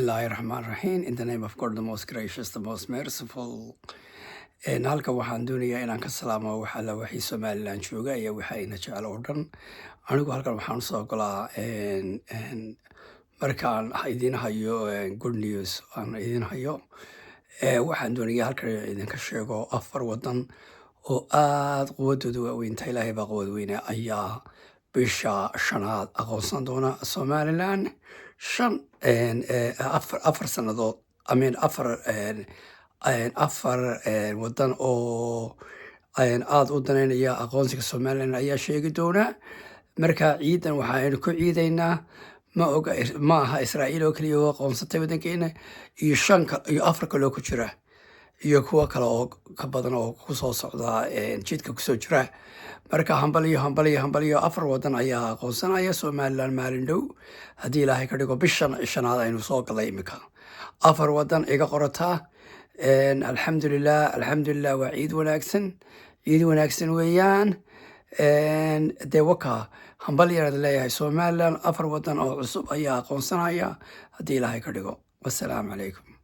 Bismillahirrahmanirrahim. In the name of God, the most gracious, the most merciful. Halka waxaan doonayaa inaan ka salaamo waxa la wixii Somaliland jooga iyo waxa ayna jecel oo dhan. Anigu halkan waxaan soo galaa markaan idin hayo good news aan idin hayo. Waxaan doonayaa halkan idinka sheego 4 wadan oo aad quwadoodu waaweyn tahay Ilaahay baa quwad weyne ayaa bisha shanaad aqoonsan doona Somaliland. afar sannadood afar wadan oo aad u daneynaya aqoonsiga Somaliland ayaa sheegi doona. Marka ciidan waxaanu ku ciidaynaa ma aha Israa'iil oo kaliya oo aqoonsatay wadankeena iyo afar kale oo ku jira iyo kuwa kale oo ka badan oo ku soo socda jidka ku soo jira. Marka hambaliyo 4 wadan ayaa aqoonsanaya Somaliland maalin dhow haddii Ilaahay ka dhigo bishan shanaad aynu soo galay imika 4 wadan iga qorata. alxamdulilah waa ciid wanaagsan weeyaan. dee waka hambaliyaan leeyahay Somaliland 4 wadan oo cusub ayaa aqoonsanaya haddii Ilaahay ka dhigo. Wassalaamu calaykum.